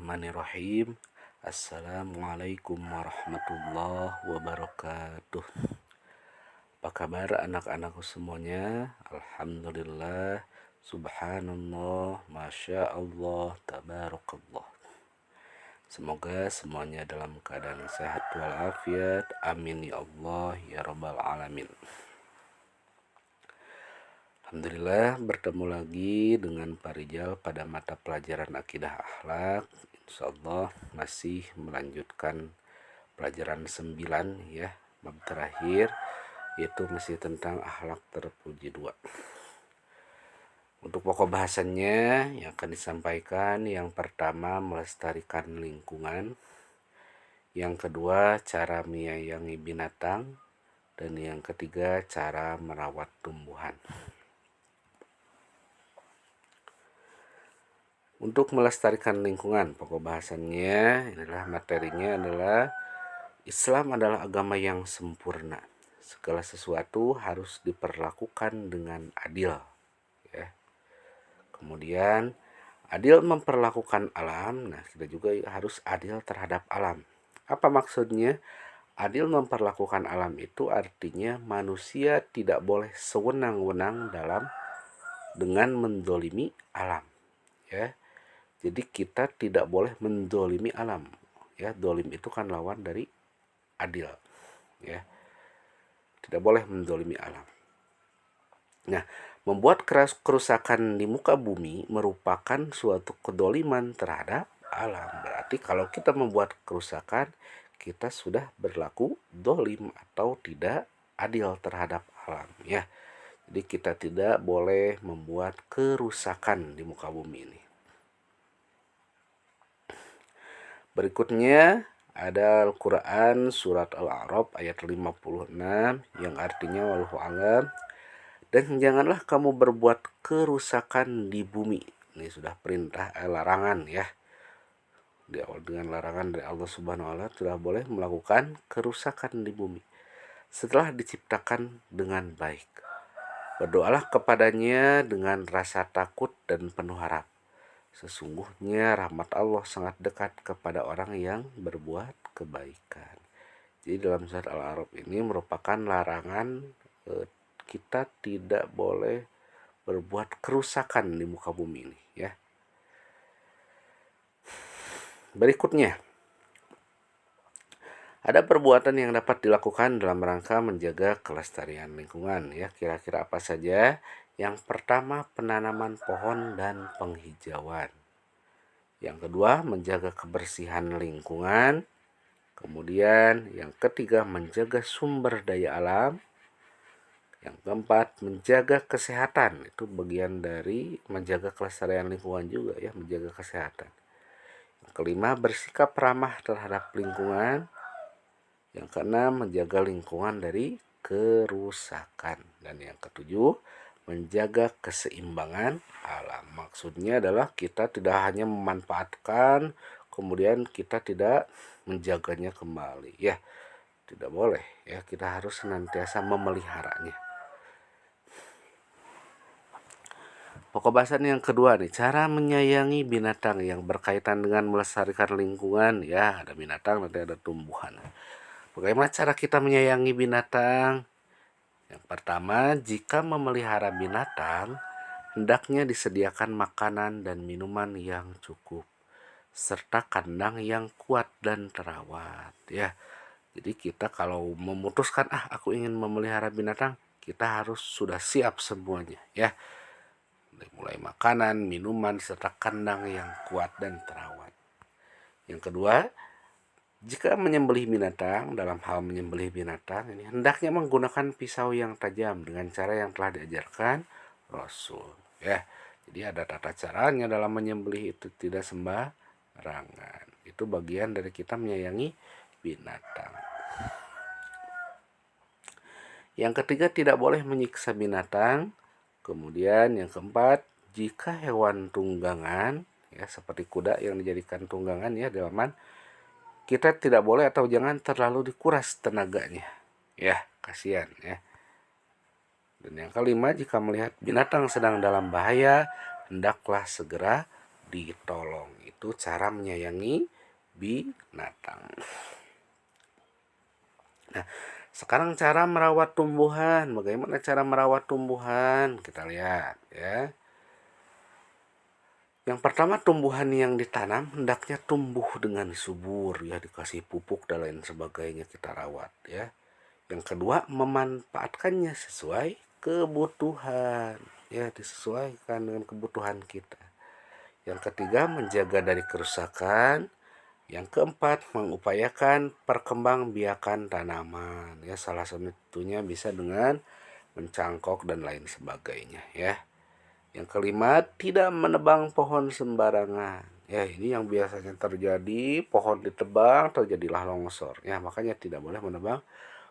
Bismillahirrahmanirrahim. Assalamualaikum warahmatullahi wabarakatuh. Apa kabar anak-anakku semuanya? Alhamdulillah, subhanallah, masya Allah, tabarakallah. Semoga semuanya dalam keadaan sehat walafiat. Amin ya Allah ya rabbal alamin. Alhamdulillah, bertemu lagi dengan Pak Rijal pada mata pelajaran Akidah Akhlak. Insyaallah masih melanjutkan pelajaran 9 ya, bab terakhir, yaitu masih tentang akhlak terpuji 2. Untuk pokok bahasannya yang akan disampaikan, yang pertama melestarikan lingkungan, yang kedua cara menyayangi binatang, dan yang ketiga cara merawat tumbuhan. Untuk melestarikan lingkungan, pokok bahasannya adalah materinya adalah Islam adalah agama yang sempurna. Segala sesuatu harus diperlakukan dengan adil. Ya. Kemudian adil memperlakukan alam. Nah, kita juga harus adil terhadap alam. Apa maksudnya? Adil memperlakukan alam itu artinya manusia tidak boleh sewenang-wenang dengan mendolimi alam. Ya. Jadi kita tidak boleh mendolimi alam. Ya, dolim itu kan lawan dari adil. Ya, tidak boleh mendolimi alam. Nah, membuat kerusakan di muka bumi merupakan suatu kedoliman terhadap alam. Berarti kalau kita membuat kerusakan, kita sudah berlaku dolim atau tidak adil terhadap alam. Ya, jadi kita tidak boleh membuat kerusakan di muka bumi ini. Berikutnya ada Al-Quran surat Al-A'raf ayat 56 yang artinya wallahu a'lam. Dan janganlah kamu berbuat kerusakan di bumi. Ini sudah perintah larangan ya. Di awal dengan larangan dari Allah Subhanahu wa taala, tidak boleh melakukan kerusakan di bumi setelah diciptakan dengan baik. Berdoalah kepadanya dengan rasa takut dan penuh harap. Sesungguhnya rahmat Allah sangat dekat kepada orang yang berbuat kebaikan. Jadi dalam surat Al-A'raf ini merupakan larangan kita tidak boleh berbuat kerusakan di muka bumi ini ya. Berikutnya, ada perbuatan yang dapat dilakukan dalam rangka menjaga kelestarian lingkungan ya. Kira-kira apa saja? Yang pertama, penanaman pohon dan penghijauan. Yang kedua, menjaga kebersihan lingkungan. Kemudian yang ketiga, menjaga sumber daya alam. Yang keempat, menjaga kesehatan. Itu bagian dari menjaga kelestarian lingkungan juga ya, menjaga kesehatan. Yang kelima, bersikap ramah terhadap lingkungan. Yang keenam, menjaga lingkungan dari kerusakan. Dan yang ketujuh, menjaga keseimbangan alam. Maksudnya adalah kita tidak hanya memanfaatkan, kemudian kita tidak menjaganya kembali. Ya, tidak boleh. Ya, kita harus senantiasa memeliharanya. Pokok bahasan yang kedua nih, cara menyayangi binatang yang berkaitan dengan melestarikan lingkungan. Ya, ada binatang, nanti ada tumbuhan. Bagaimana cara kita menyayangi binatang? Yang pertama, jika memelihara binatang, hendaknya disediakan makanan dan minuman yang cukup, serta kandang yang kuat dan terawat. Ya, jadi kita kalau memutuskan, aku ingin memelihara binatang, kita harus sudah siap semuanya. Ya, mulai makanan, minuman, serta kandang yang kuat dan terawat. Yang kedua, jika menyembelih binatang, dalam hal menyembelih binatang ini hendaknya menggunakan pisau yang tajam dengan cara yang telah diajarkan Rasul. Ya, jadi ada tata caranya dalam menyembelih, itu tidak sembarangan. Itu bagian dari kita menyayangi binatang. Yang ketiga, tidak boleh menyiksa binatang. Kemudian yang keempat, jika hewan tunggangan ya seperti kuda yang dijadikan tunggangan ya dalam kita tidak boleh atau jangan terlalu dikuras tenaganya. Ya, kasihan ya. Dan yang kelima, jika melihat binatang sedang dalam bahaya, hendaklah segera ditolong. yaitu cara menyayangi binatang. Nah, sekarang cara merawat tumbuhan. Bagaimana cara merawat tumbuhan? Kita lihat ya. Yang pertama, tumbuhan yang ditanam hendaknya tumbuh dengan subur ya, dikasih pupuk dan lain sebagainya, kita rawat ya. Yang kedua, memanfaatkannya sesuai kebutuhan ya, disesuaikan dengan kebutuhan kita. Yang ketiga, menjaga dari kerusakan. Yang keempat, mengupayakan perkembangbiakan tanaman ya, salah satunya bisa dengan mencangkok dan lain sebagainya ya. Yang kelima, tidak menebang pohon sembarangan. Ya, ini yang biasanya terjadi, pohon ditebang, terjadilah longsor. Ya, makanya tidak boleh menebang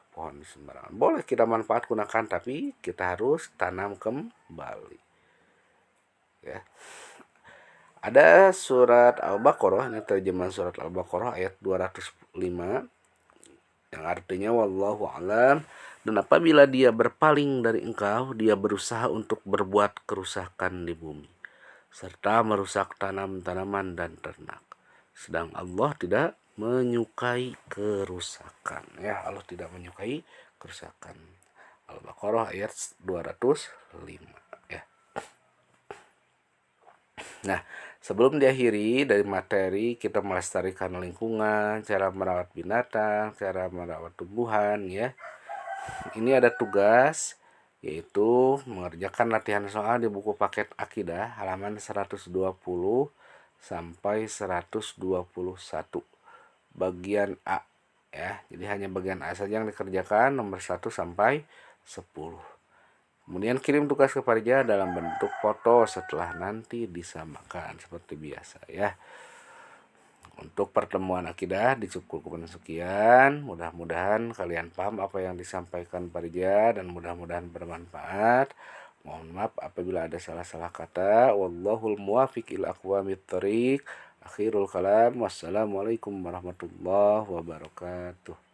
pohon sembarangan. Boleh kita manfaat gunakan, tapi kita harus tanam kembali. Ya. Ada surat Al-Baqarah, ini terjemahan surat Al-Baqarah ayat 205 yang artinya wallahu alam, dan apabila dia berpaling dari engkau, dia berusaha untuk berbuat kerusakan di bumi serta merusak tanam-tanaman dan ternak. Sedang Allah tidak menyukai kerusakan. Ya, Allah tidak menyukai kerusakan. Al-Baqarah ayat 205. Ya. Nah, sebelum diakhiri dari materi kita melestarikan lingkungan, cara merawat binatang, cara merawat tumbuhan ya. Ini ada tugas, yaitu mengerjakan latihan soal di buku paket akidah halaman 120 sampai 121 bagian A ya. Jadi hanya bagian A saja yang dikerjakan, nomor 1 sampai 10. Kemudian kirim tugas ke Parja dalam bentuk foto setelah nanti disamakan seperti biasa ya. Untuk pertemuan akidah dicukupkan sekian. Mudah-mudahan kalian paham apa yang disampaikan Parja dan mudah-mudahan bermanfaat. Mohon maaf apabila ada salah-salah kata. Wallahul muwafiq ila aqwamit thoriq. Akhirul kalam. Wassalamualaikum warahmatullahi wabarakatuh.